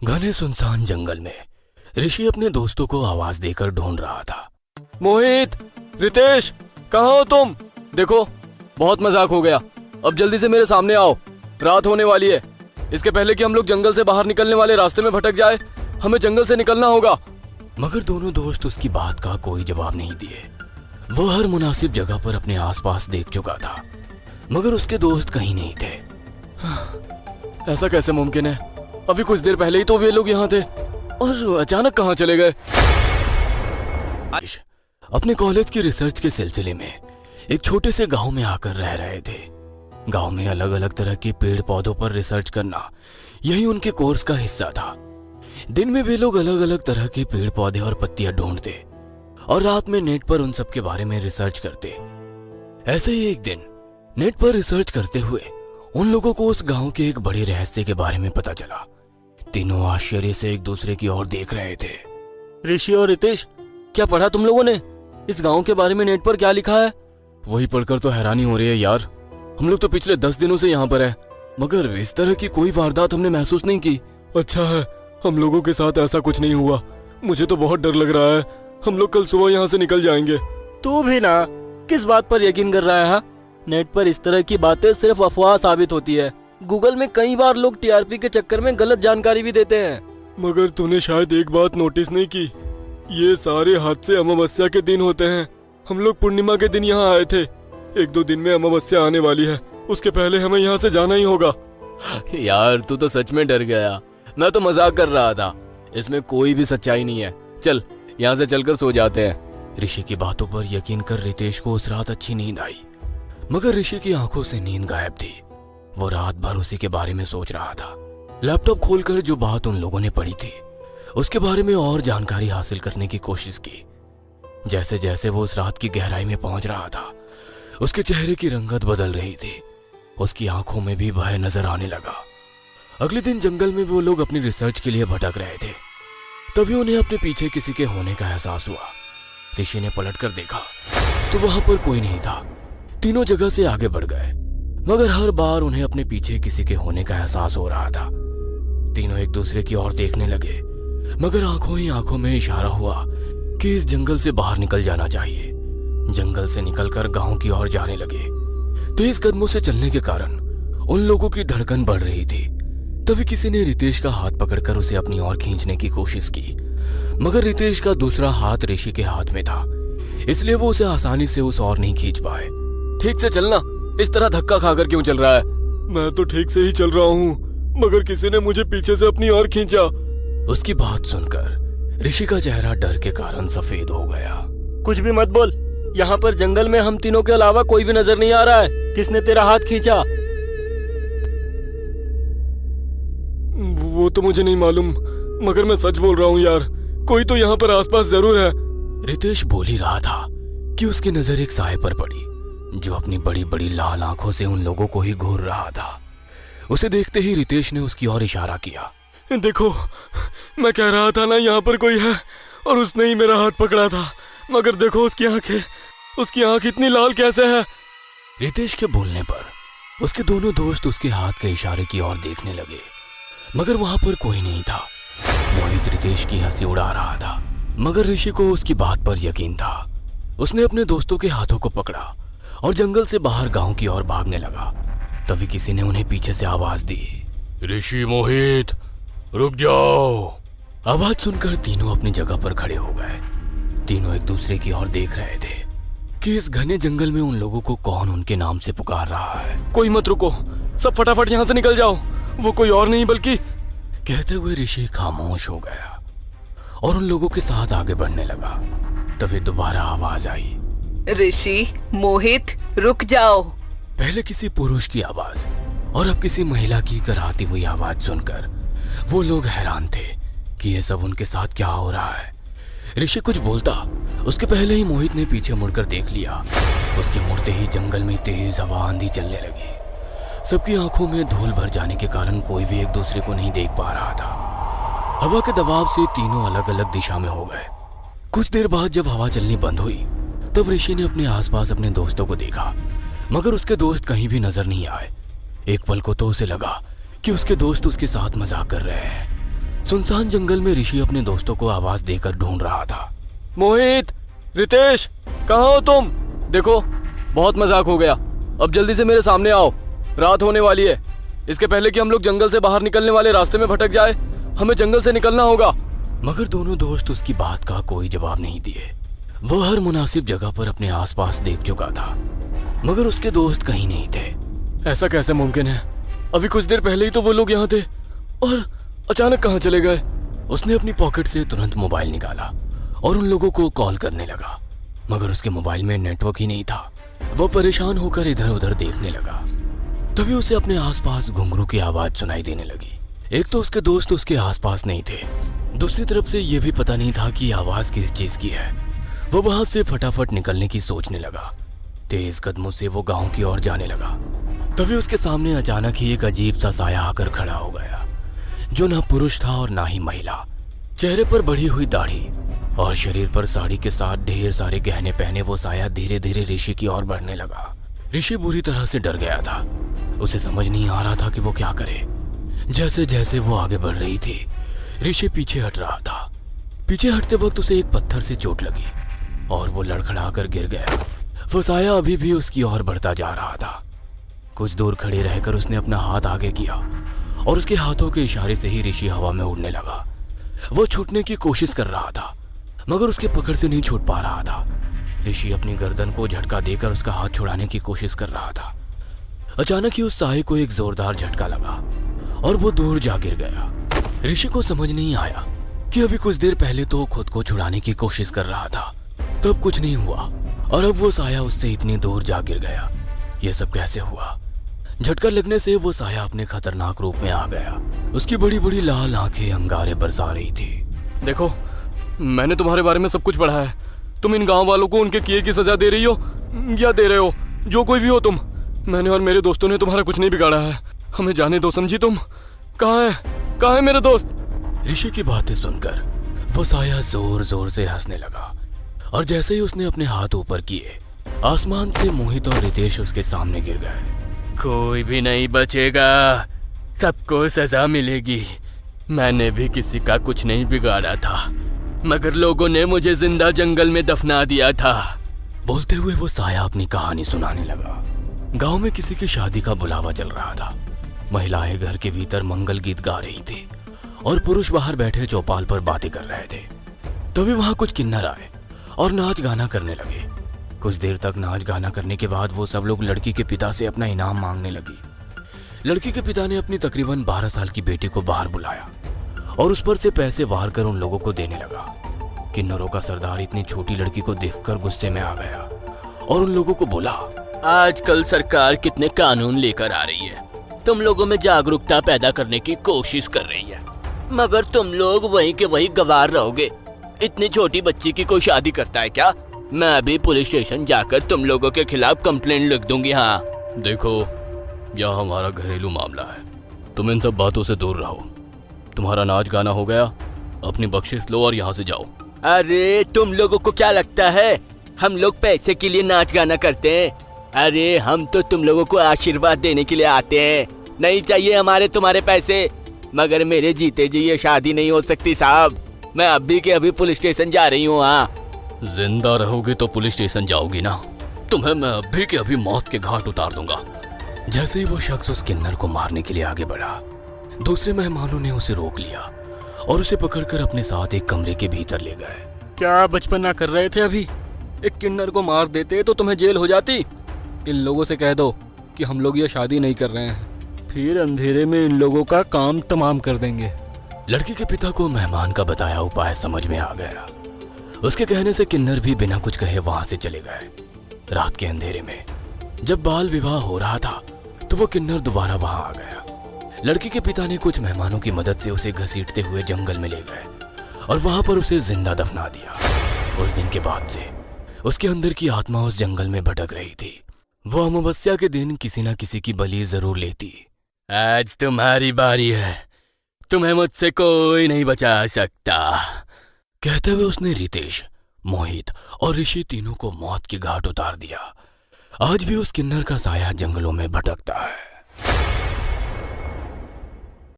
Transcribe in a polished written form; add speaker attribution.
Speaker 1: घने सुनसान जंगल में ऋषि अपने दोस्तों को आवाज देकर ढूंढ रहा था। मोहित, रितेश, कहाँ हो तुम? देखो, बहुत मजाक हो गया। अब जल्दी से मेरे सामने आओ, रात होने वाली है। इसके पहले कि हम लोग जंगल से बाहर निकलने वाले रास्ते में भटक जाए, हमें जंगल से निकलना होगा। मगर दोनों दोस्त उसकी बात का कोई जवाब नहीं दिए। वो हर मुनासिब जगह पर अपने आसपास देख चुका था, मगर उसके दोस्त कहीं नहीं थे। ऐसा कैसे मुमकिन है? अभी कुछ देर पहले ही तो वे लोग यहाँ थे और अचानक कहाँ चले गए? अपने कॉलेज की रिसर्च के सिलसिले में एक छोटे से गांव में आकर रह रहे थे। गांव में अलग अलग तरह के पेड़ पौधों पर रिसर्च करना यही उनके कोर्स का हिस्सा था। दिन में वे लोग अलग अलग तरह के पेड़ पौधे और पत्तियां ढूंढते और रात में नेट पर उन सब के बारे में रिसर्च करते। ऐसे ही एक दिन नेट पर रिसर्च करते हुए उन लोगों को उस गांव के एक बड़े रहस्य के बारे में पता चला। तीनों आश्चर्य से एक दूसरे की ओर देख रहे थे। ऋषि और रितेश, क्या पढ़ा तुम लोगों ने? इस गांव के बारे में नेट पर क्या लिखा है? वही पढ़कर तो हैरानी हो रही है यार। हम लोग तो पिछले 10 दिनों से यहाँ पर है, मगर इस तरह की कोई वारदात हमने महसूस नहीं की। अच्छा है, हम लोगों के साथ ऐसा कुछ नहीं हुआ। मुझे तो बहुत डर लग रहा है। हम लोग कल सुबह यहाँ से निकल जाएंगे। तू भी ना, किस बात पर यकीन कर रहा है? नेट पर इस तरह की बातें सिर्फ अफवाह साबित होती है। गूगल में कई बार लोग टीआरपी के चक्कर में गलत जानकारी भी देते हैं। मगर तूने शायद एक बात नोटिस नहीं की, ये सारे हादसे अमावस्या के दिन होते हैं। हम लोग पूर्णिमा के दिन यहाँ आए थे। 1-2 दिन में अमावस्या आने वाली है, उसके पहले हमें यहाँ से जाना ही होगा। यार तू तो सच में डर गया। मैं तो मजाक कर रहा था, इसमें कोई भी सच्चाई नहीं है। चल यहाँ से चलकर सो जाते हैं। ऋषि की बातों पर यकीन कर रितेश को उस रात अच्छी नींद आई, मगर ऋषि की आंखों से नींद गायब थी। वो रात भर उसी के बारे में सोच रहा था। लैपटॉप खोलकर जो बात उन लोगों ने पढ़ी थी उसके बारे में और जानकारी हासिल करने की कोशिश की। जैसे जैसे वो उस रात की गहराई में पहुंच रहा था, उसके चेहरे की रंगत बदल रही थी। उसकी आंखों में भी भय नजर आने लगा। अगले दिन जंगल में वो लोग अपनी रिसर्च के लिए भटक रहे थे। तभी उन्हें अपने पीछे किसी के होने का एहसास हुआ। ऋषि ने पलटकर देखा तो वहां पर कोई नहीं था। तीनों जगह से आगे बढ़ गए, मगर हर बार उन्हें अपने पीछे किसी के होने का एहसास हो रहा था। तीनों एक दूसरे की ओर देखने लगे, मगर आंखों ही आंखों में इशारा हुआ कि इस जंगल से बाहर निकल जाना चाहिए। जंगल से निकलकर गांव की ओर जाने लगे। तेज कदमों से चलने के कारण उन लोगों की धड़कन बढ़ रही थी। तभी किसी ने रितेश का हाथ पकड़कर उसे अपनी ओर खींचने की कोशिश की, मगर रितेश का दूसरा हाथ ऋषि के हाथ में था, इसलिए वो उसे आसानी से उस ओर नहीं खींच पाए। ठीक से चलना, इस तरह धक्का खाकर क्यों चल रहा है? मैं तो ठीक से ही चल रहा हूँ, मगर किसी ने मुझे पीछे से अपनी ओर खींचा। उसकी बात सुनकर ऋषि का चेहरा डर के कारण सफेद हो गया। कुछ भी मत बोल, यहाँ पर जंगल में हम तीनों के अलावा कोई भी नजर नहीं आ रहा है। किसने तेरा हाथ खींचा? वो तो मुझे नहीं मालूम, मगर मैं सच बोल रहा हूँ यार, कोई तो यहाँ पर आसपास जरूर है। रितेश बोल ही रहा था कि उसकी नजर एक साए पर पड़ी, जो अपनी बड़ी बड़ी लाल आंखों से उन लोगों को ही घूर रहा था। उसे देखते ही रितेश ने उसकी ओर इशारा किया। देखो, मैं कह रहा था ना यहाँ पर कोई है, और उसने ही मेरा हाथ पकड़ा था। मगर देखो उसकी आंख इतनी लाल कैसे है? रितेश के बोलने पर उसके दोनों दोस्त उसके हाथ के इशारे की ओर देखने लगे, मगर वहां पर कोई नहीं था। मोहित रितेश की हंसी उड़ा रहा था, मगर ऋषि को उसकी बात पर यकीन था। उसने अपने दोस्तों के हाथों को पकड़ा और जंगल से बाहर गांव की ओर भागने लगा। तभी किसी ने उन्हें पीछे से आवाज दी। ऋषि, मोहित, रुक जाओ। आवाज सुनकर तीनों अपनी जगह पर खड़े हो गए। तीनों एक दूसरे की ओर देख रहे थे कि इस घने जंगल में उन लोगों को कौन उनके नाम से पुकार रहा है। कोई मत रुको, सब फटाफट यहाँ से निकल जाओ, वो कोई और नहीं बल्कि। कहते हुए ऋषि खामोश हो गया और उन लोगों के साथ आगे बढ़ने लगा। तभी दोबारा आवाज आई।
Speaker 2: ऋषि, मोहित, रुक जाओ।
Speaker 1: पहले किसी पुरुष की आवाज और अब किसी महिला की कराती हुई आवाज सुनकर वो लोग हैरान थे कि ये सब उनके साथ क्या हो रहा है। ऋषि कुछ बोलता उसके पहले ही मोहित ने पीछे मुड़कर देख लिया। उसके मुड़ते ही जंगल में तेज हवा आंधी चलने लगी। सबकी आंखों में धूल भर जाने के कारण कोई भी एक दूसरे को नहीं देख पा रहा था। हवा के दबाव से तीनों अलग अलग दिशा में हो गए। कुछ देर बाद जब हवा चलनी बंद हुई तब ऋषि ने अपने आसपास अपने दोस्तों को देखा, मगर उसके दोस्त कहीं भी नजर नहीं आए। एक पल को तो उसे लगा कि उसके दोस्त उसके साथ मजाक कर रहे हैं। सुनसान जंगल में ऋषि अपने दोस्तों को आवाज देकर ढूंढ रहा था। मोहित, रितेश, कहाँ हो तुम? देखो, बहुत मजाक हो गया, अब जल्दी से मेरे सामने आओ, रात होने वाली है। इसके पहले कि हम लोग जंगल से बाहर निकलने वाले रास्ते में भटक जाए, हमें जंगल से निकलना होगा। मगर दोनों दोस्त उसकी बात का कोई जवाब नहीं दिए। वो हर मुनासिब जगह पर अपने आसपास देख चुका था, मगर उसके दोस्त कहीं नहीं थे। ऐसा कैसे मुमकिन है? अभी कुछ देर पहले ही तो वो लोग यहाँ थे और अचानक कहाँ चले गए? उसने अपनी पॉकेट से तुरंत मोबाइल निकाला और उन लोगों को कॉल करने लगा, मगर उसके मोबाइल में नेटवर्क ही नहीं था। वो परेशान होकर इधर उधर देखने लगा। तभी उसे अपने आसपास घुंघरू की आवाज सुनाई देने लगी। एक तो उसके दोस्त उसके आसपास नहीं थे, दूसरी तरफ से यह भी पता नहीं था कि आवाज किस चीज की है। वो वहां से फटाफट निकलने की सोचने लगा। तेज कदमों से वो गांव की ओर जाने लगा। तभी उसके सामने अचानक ही एक अजीब सा साया आकर खड़ा हो गया, जो ना पुरुष था और ना ही महिला। चेहरे पर बढ़ी हुई दाढ़ी और शरीर पर साड़ी के साथ ढेर सारे गहने पहने वो साया धीरे धीरे ऋषि की ओर बढ़ने लगा। ऋषि बुरी तरह से डर गया था। उसे समझ नहीं आ रहा था कि वो क्या करे। जैसे जैसे वो आगे बढ़ रही थी, ऋषि पीछे हट रहा था। पीछे हटते वक्त उसे एक पत्थर से चोट लगी और वो लड़खड़ा कर गिर गया। वो साया अभी भी उसकी ओर बढ़ता जा रहा था। कुछ दूर खड़े रहकर उसने अपना हाथ आगे किया और उसके हाथों के इशारे से ही ऋषि हवा में उड़ने लगा। वो छूटने की कोशिश कर रहा था, मगर उसके पकड़ से नहीं छूट पा रहा था। ऋषि अपनी गर्दन को झटका देकर उसका हाथ छुड़ाने की कोशिश कर रहा था। अचानक ही उस साये को एक जोरदार झटका लगा और वो दूर जा गिर गया। ऋषि को समझ नहीं आया कि अभी कुछ देर पहले तो खुद को छुड़ाने की कोशिश कर रहा था, तब कुछ नहीं हुआ और अब वो साया उससे इतनी दूर जा गिर गया। ये सब कैसे हुआ? झटका लगने से वो साया अपने खतरनाक रूप में आ गया। उसकी बड़ी बड़ी लाल आंखें अंगारे बरसा रही थी। देखो, मैंने तुम्हारे बारे में सब कुछ पढ़ा है। तुम इन गांव वालों को उनके किए की सजा दे रही हो या दे रहे हो, जो कोई भी हो तुम। मैंने और मेरे दोस्तों ने तुम्हारा कुछ नहीं बिगाड़ा है। हमें जाने दो, समझी तुम? कहाँ है मेरे दोस्त? ऋषि की बातें सुनकर वो साया जोर जोर से हंसने लगा और जैसे ही उसने अपने हाथ ऊपर किए, आसमान से मोहित और रितेश उसके सामने गिर गए। कोई भी नहीं बचेगा, सबको सजा मिलेगी। मैंने भी किसी का कुछ नहीं बिगाड़ा था, मगर लोगों ने मुझे जिंदा जंगल में दफना दिया था। बोलते हुए वो साया अपनी कहानी सुनाने लगा। गांव में किसी की शादी का बुलावा चल रहा था। महिलाएं घर के भीतर मंगल गीत गा रही थी और पुरुष बाहर बैठे चौपाल पर बातें कर रहे थे। तभी वहां कुछ किन्नर आए और नाच गाना करने लगे। कुछ देर तक नाच गाना करने के बाद वो सब लोग लड़की के पिता से अपना इनाम मांगने लगी। लड़की के पिता ने अपनी तकरीबन 12 साल की बेटी को बाहर बुलाया और उस पर से पैसे वार कर उन लोगों को देने लगा। किन्नरों का सरदार इतनी छोटी लड़की को देखकर गुस्से में आ गया और उन लोगों को बोला, आजकल सरकार कितने कानून लेकर आ रही है, तुम लोगों में जागरूकता पैदा करने की कोशिश कर रही है, मगर तुम लोग वहीं के वहीं गवार रहोगे। इतनी छोटी बच्ची की कोई शादी करता है क्या? मैं अभी पुलिस स्टेशन जाकर तुम लोगों के खिलाफ कंप्लेंट लिख दूंगी। हाँ, देखो, यह हमारा घरेलू मामला है, तुम इन सब बातों से दूर रहो। तुम्हारा नाच गाना हो गया, अपनी बख्शिश लो और यहाँ से जाओ। अरे तुम लोगों को क्या लगता है हम लोग पैसे के लिए नाच गाना करते हैं? अरे हम तो तुम लोगों को आशीर्वाद देने के लिए आते हैं। नहीं चाहिए हमारे तुम्हारे पैसे, मगर मेरे जीते जी ये शादी नहीं हो सकती साहब। मैं अभी के अभी पुलिस स्टेशन जा रही हूँ। हाँ, जिंदा रहोगे तो पुलिस स्टेशन जाओगी ना? तुम्हें मैं अभी के अभी मौत के घाट उतार दूंगा। जैसे ही वो शख्स उस किन्नर को मारने के लिए आगे बढ़ा, दूसरे मेहमानों ने उसे रोक लिया और उसे पकड़कर अपने साथ एक कमरे के भीतर ले गए। क्या बचपना कर रहे थे अभी? एक किन्नर को मार देते तो तुम्हें जेल हो जाती। इन लोगों से कह दो कि हम लोग ये शादी नहीं कर रहे हैं, फिर अंधेरे में इन लोगों का काम तमाम कर देंगे। लड़की के पिता को मेहमान का बताया उपाय समझ में आ गया। उसके कहने से किन्नर भी बिना कुछ कहे वहां से चले गए। रात के अंधेरे में जब बाल विवाह हो रहा था तो वो किन्नर दोबारा वहां आ गया। लड़की के पिता ने कुछ मेहमानों की मदद से उसे घसीटते हुए जंगल में ले गए और वहां पर उसे जिंदा दफना दिया। उस दिन के बाद से उसके अंदर की आत्मा उस जंगल में भटक रही थी। वो अमावस्या के दिन किसी न किसी की बलि जरूर लेती। आज तुम्हारी बारी है, तुम्हें मुझसे कोई नहीं बचा सकता, कहते हुए उसने रितेश, मोहित और ऋषि तीनों को मौत के घाट उतार दिया। आज भी उस किन्नर का साया जंगलों में भटकता है।